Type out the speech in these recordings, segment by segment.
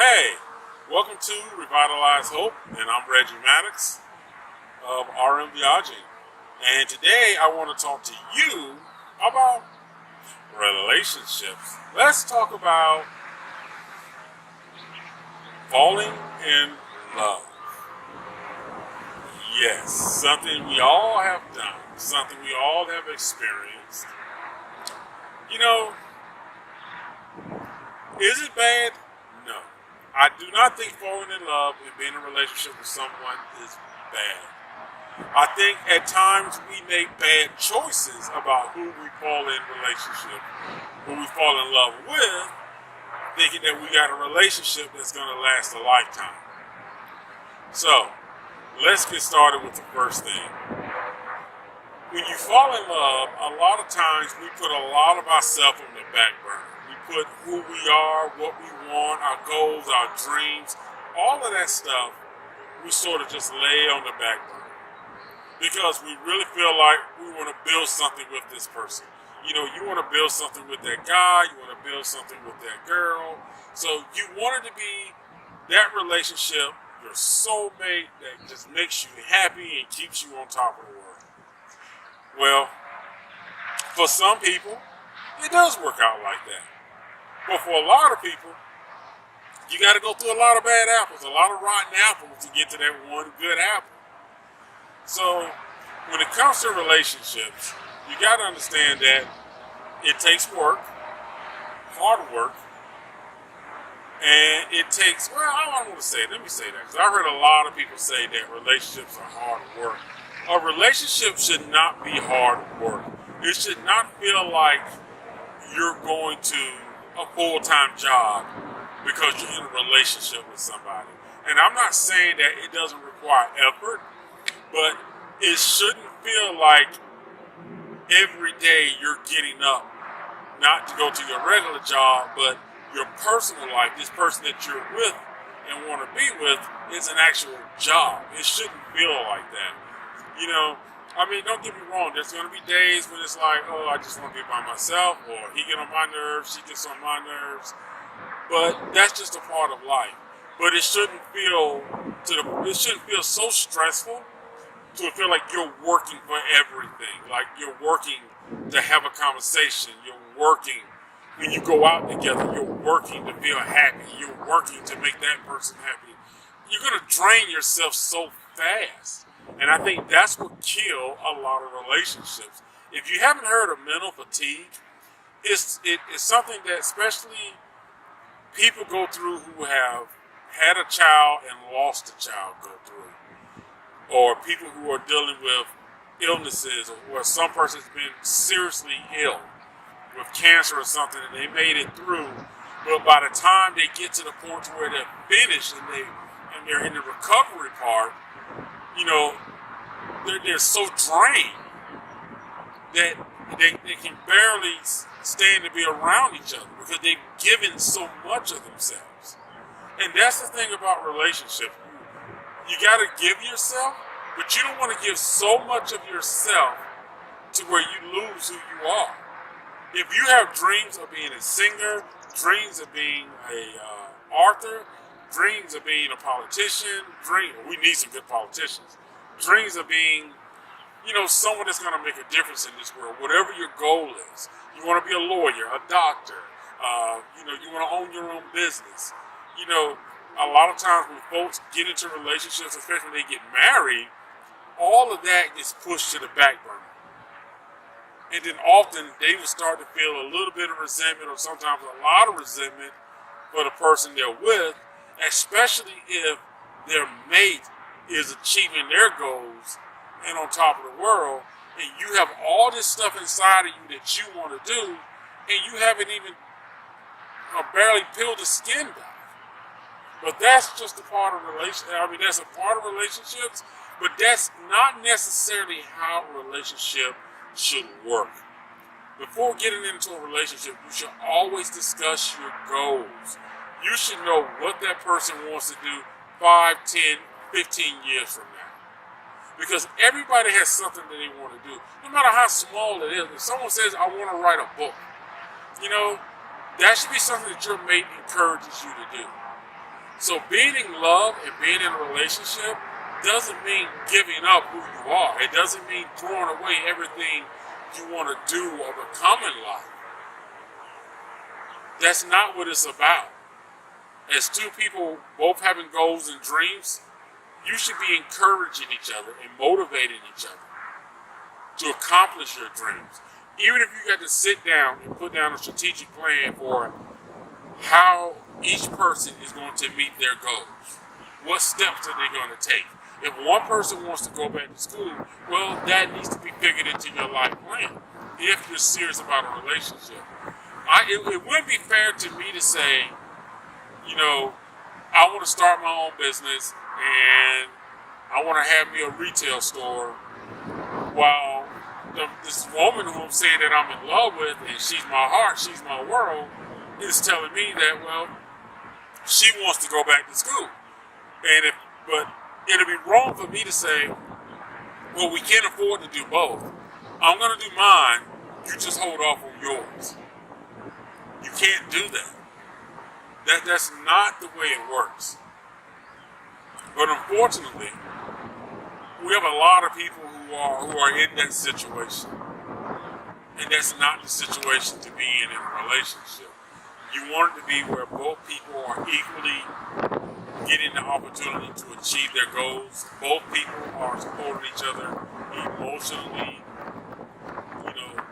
Hey, welcome to Revitalize Hope, and I'm Reggie Maddox of RM Viaging. And today I want to talk to you about relationships. Let's talk about falling in love. Yes, something we all have done, something we all have experienced. You know, is it bad? No. I do not think falling in love and being in a relationship with someone is bad. I think at times we make bad choices about who we fall in relationship, who we fall in love with, thinking that we got a relationship that's going to last a lifetime. So, let's get started with the first thing. When you fall in love, a lot of times we put a lot of ourselves on the back burner. We put who we are, what we want, our goals, our dreams, all of that stuff, we sort of just lay on the back burner. Because we really feel like we want to build something with this person. You know, you want to build something with that guy, you want to build something with that girl. So you want it to be that relationship, your soulmate that just makes you happy and keeps you on top of the world. Well, for some people, it does work out like that. But for a lot of people, you got to go through a lot of bad apples, a lot of rotten apples to get to that one good apple. So, when it comes to relationships, you got to understand that it takes work, hard work, and it takes, well, I don't want to say it. Let me say that, because I heard a lot of people say that relationships are hard work. A relationship should not be hard work. It should not feel like you're going to a full-time job because you're in a relationship with somebody. And I'm not saying that it doesn't require effort, but it shouldn't feel like every day you're getting up, not to go to your regular job, but your personal life, this person that you're with and want to be with, is an actual job. It shouldn't feel like that. You know, I mean, don't get me wrong. There's going to be days when it's like, oh, I just want to be by myself, or he get on my nerves, she gets on my nerves. But that's just a part of life. But it shouldn't feel so stressful to feel like you're working for everything. Like you're working to have a conversation. You're working when you go out together. You're working to feel happy. You're working to make that person happy. You're going to drain yourself so fast. And I think that's what kills a lot of relationships. If you haven't heard of mental fatigue, it's something that especially people go through who have had a child and lost a child go through. Or people who are dealing with illnesses, or some person's been seriously ill with cancer or something and they made it through. But by the time they get to the point where they're finished and they're in the recovery part, you know, they're so drained that they can barely stand to be around each other because they've given so much of themselves. And that's the thing about relationships. You got to give yourself, but you don't want to give so much of yourself to where you lose who you are. If you have dreams of being a singer, dreams of being a author, dreams of being a politician, we need some good politicians. Dreams of being, you know, someone that's going to make a difference in this world, whatever your goal is. You want to be a lawyer, a doctor, you want to own your own business. You know, a lot of times when folks get into relationships, especially when they get married, all of that gets pushed to the back burner. And then often they will start to feel a little bit of resentment, or sometimes a lot of resentment for the person they're with, especially if their mate is achieving their goals and on top of the world, and you have all this stuff inside of you that you want to do, and you haven't even barely peeled the skin back. But that's just a part of that's a part of relationships, but that's not necessarily how a relationship should work. Before getting into a relationship, you should always discuss your goals. You should know what that person wants to do 5, 10, 15 years from now. Because everybody has something that they want to do. No matter how small it is. If someone says, I want to write a book, you know, that should be something that your mate encourages you to do. So being in love and being in a relationship doesn't mean giving up who you are. It doesn't mean throwing away everything you want to do or become in life. That's not what it's about. As two people both having goals and dreams, you should be encouraging each other and motivating each other to accomplish your dreams. Even if you got to sit down and put down a strategic plan for how each person is going to meet their goals. What steps are they going to take? If one person wants to go back to school, well, that needs to be figured into your life plan if you're serious about a relationship. It wouldn't be fair to me to say, I want to start my own business and I want to have me a retail store while this woman who I'm saying that I'm in love with and she's my heart, she's my world, is telling me that, well, she wants to go back to school. But it'll be wrong for me to say, well, we can't afford to do both. I'm going to do mine, you just hold off on yours. You can't do that. That's not the way it works. But unfortunately, we have a lot of people who are in that situation. And that's not the situation to be in a relationship. You want it to be where both people are equally getting the opportunity to achieve their goals. Both people are supporting each other emotionally,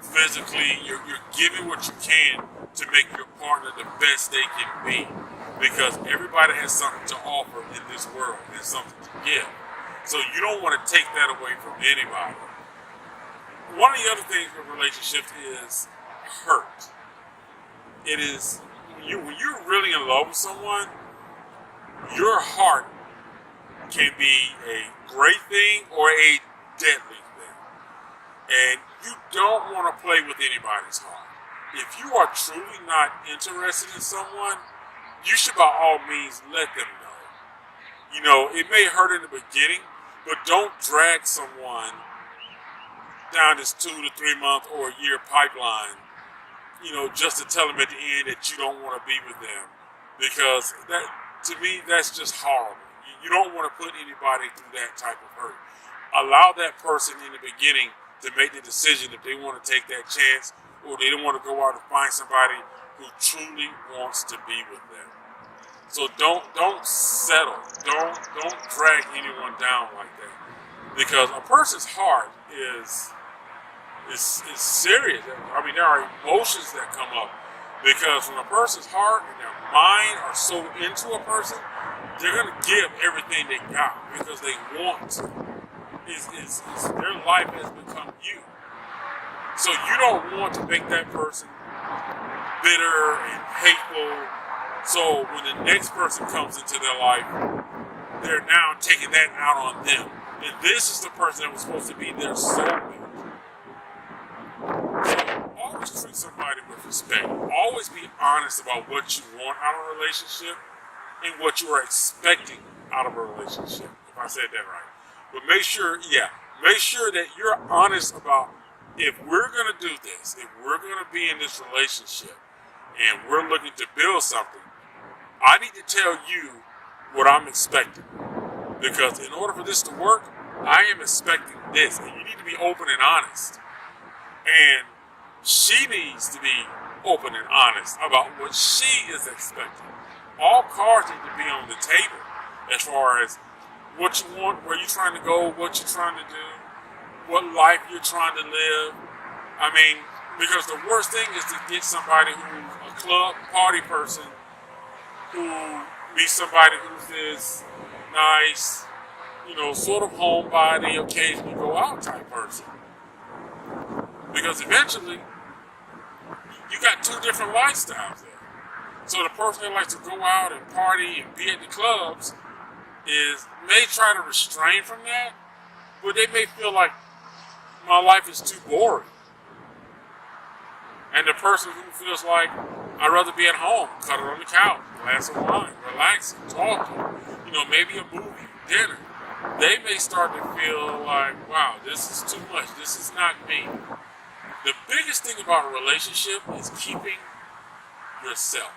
physically. You're giving what you can to make your partner the best they can be. Because everybody has something to offer in this world and something to give. So you don't want to take that away from anybody. One of the other things with relationships is hurt. It is when you're really in love with someone, your heart can be a great thing or a deadly thing. And you don't want to play with anybody's heart. If you are truly not interested in someone, you should by all means let them know. It may hurt in the beginning, but don't drag someone down this 2 to 3 month or a year pipeline, just to tell them at the end that you don't want to be with them. Because that, to me, that's just horrible. You don't want to put anybody through that type of hurt. Allow that person in the beginning to make the decision if they want to take that chance or they don't want to go out and find somebody who truly wants to be with them. So don't settle. Don't drag anyone down like that. Because a person's heart is serious. I mean, there are emotions that come up. Because when a person's heart and their mind are so into a person, they're going to give everything they got because they want to. Their life has become you. So you don't want to make that person bitter and hateful. So when the next person comes into their life, they're now taking that out on them. And this is the person that was supposed to be their soulmate. So always treat somebody with respect. Always be honest about what you want out of a relationship and what you are expecting out of a relationship, if I said that right. But make sure that you're honest about if we're going to do this, if we're going to be in this relationship and we're looking to build something, I need to tell you what I'm expecting. Because in order for this to work, I am expecting this. And you need to be open and honest. And she needs to be open and honest about what she is expecting. All cards need to be on the table as far as what you want, where you're trying to go, what you're trying to do, what life you're trying to live. I mean, because the worst thing is to get somebody who's a club party person, who meets somebody who's this nice, sort of homebody, occasionally go out type person. Because eventually, you got two different lifestyles there. So the person that likes to go out and party and be at the clubs may try to restrain from that, but they may feel like my life is too boring. And the person who feels like I'd rather be at home, cuddle on the couch, glass of wine, relaxing, talking, maybe a movie, dinner. They may start to feel like, wow, this is too much. This is not me. The biggest thing about a relationship is keeping yourself.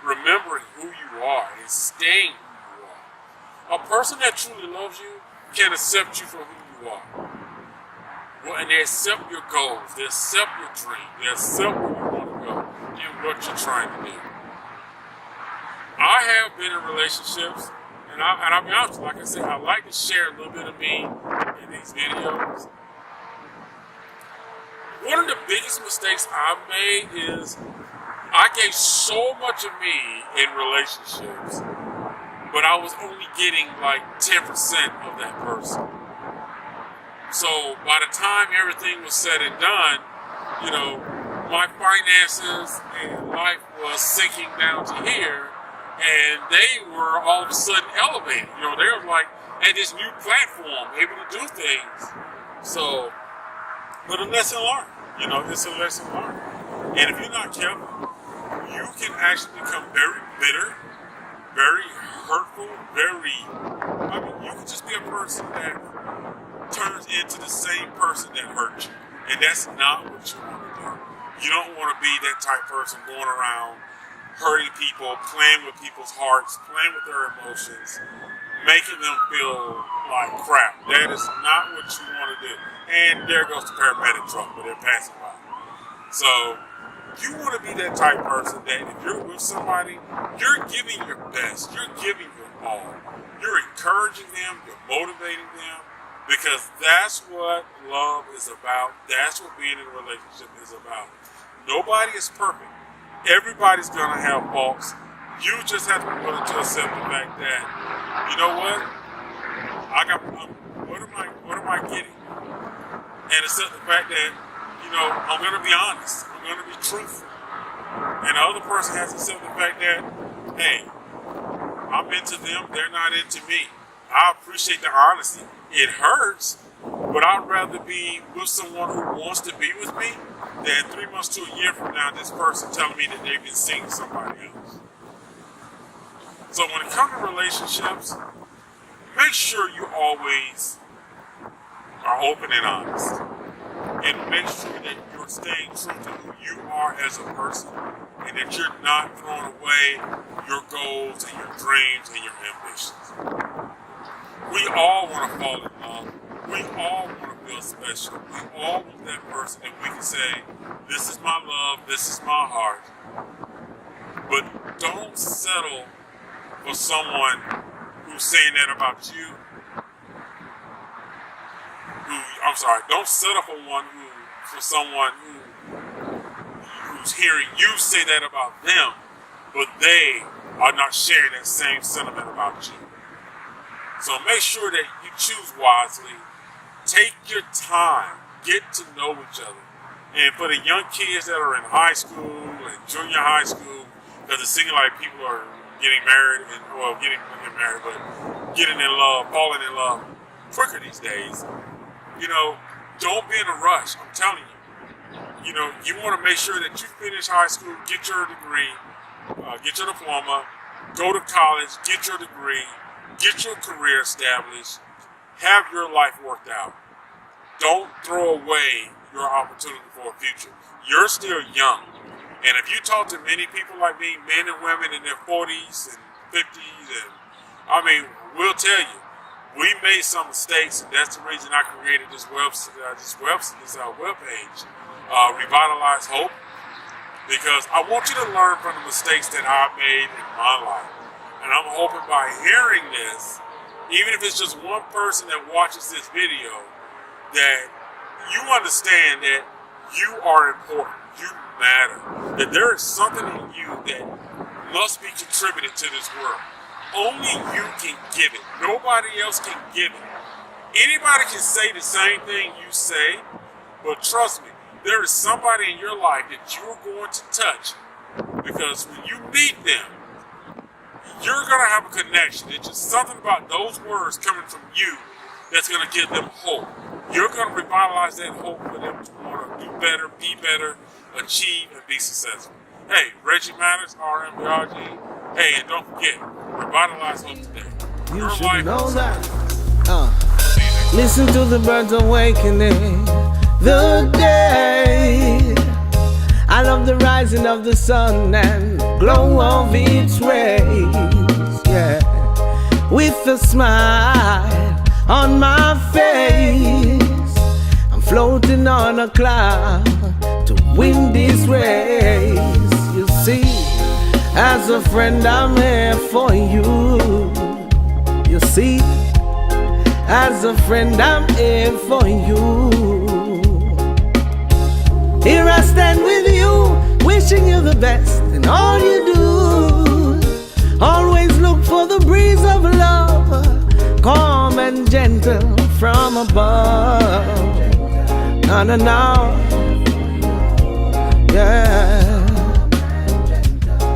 remembering who you are and staying who you are. A person that truly loves you can accept you for who you are. Well, and they accept your goals, they accept your dream, they accept where you want to go and what you're trying to do. I have been in relationships, and I'll be honest, like I said, I like to share a little bit of me in these videos. One of the biggest mistakes I've made is I gave so much of me in relationships, but I was only getting like 10% of that person. So by the time everything was said and done, you know, my finances and life was sinking down to here, and they were all of a sudden elevated. You know, they were like at this new platform, able to do things. So, but a lesson learned. You know, it's a lesson learned. And if you're not careful, you can actually become very bitter, very hurtful, you can just be a person that turns into the same person that hurt you. And that's not what you want to do. You don't want to be that type of person going around hurting people, playing with people's hearts, playing with their emotions, making them feel like crap. That is not what you want to do. And there goes the paramedic truck, but they're passing by. So you want to be that type of person that if you're with somebody, you're giving your best, you're giving your all. You're encouraging them, you're motivating them, because that's what love is about. That's what being in a relationship is about. Nobody is perfect. Everybody's going to have faults. You just have to be willing to accept the fact that, you know what? What am I getting? And accept the fact that, you know, I'm going to be honest. I'm going to be truthful. And the other person has to accept the fact that, hey, I'm into them, they're not into me. I appreciate the honesty. It hurts, but I'd rather be with someone who wants to be with me than 3 months to a year from now, this person telling me that they've been seeing somebody else. So when it comes to relationships, make sure you always are open and honest. And make sure that you're staying true to who you are as a person, and that you're not throwing away your goals and your dreams and your ambitions. We all want to fall in love. We all want to feel special. We all want that person that we can say, this is my love, this is my heart. But don't settle for someone who's saying that about you. Don't settle for someone who's hearing you say that about them, but they are not sharing that same sentiment about you. So make sure that you choose wisely. Take your time. Get to know each other. And for the young kids that are in high school and junior high school, because it seems like people are getting married getting in love, falling in love quicker these days. You know, don't be in a rush. I'm telling you. You know, you want to make sure that you finish high school, get your degree, get your diploma, go to college, get your degree, get your career established, have your life worked out. Don't throw away your opportunity for a future. You're still young. And if you talk to many people like me, men and women in their 40s and 50s, and we'll tell you, we made some mistakes, and that's the reason I created this webpage, Revitalize Hope, because I want you to learn from the mistakes that I made in my life. And I'm hoping by hearing this, even if it's just one person that watches this video, that you understand that you are important, you matter, that there is something in you that must be contributed to this world. Only you can give it. Nobody else can give it. Anybody can say the same thing you say, but trust me, there is somebody in your life that you're going to touch, because when you meet them, you're going to have a connection. It's just something about those words coming from you that's going to give them hope. You're going to revitalize that hope for them to want to do better, be better, achieve, and be successful. Hey, Reggie Matters, RMBRG. Hey, and don't forget, Revitalize Hope today. You should know that. Listen to the birds awakening the day. I love the rising of the sun and glow of its rays, yeah. With a smile on my face, I'm floating on a cloud to win this race. You see, as a friend I'm here for you. You see, as a friend I'm here for you. Here I stand with you, wishing you the best in all you do. Always look for the breeze of love, calm and gentle from above. No, no, no, yeah.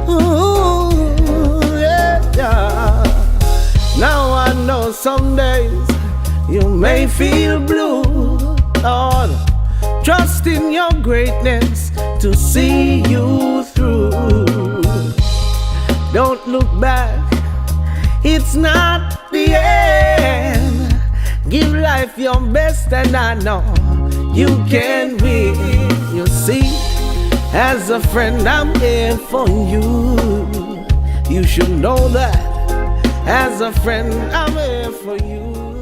Ooh, yeah, yeah. Now I know some days you may feel blue, Lord. Trust in your greatness to see you through. Don't look back, it's not the end. Give life your best and I know you can win. You see, as a friend I'm here for you. You should know that. As a friend I'm here for you.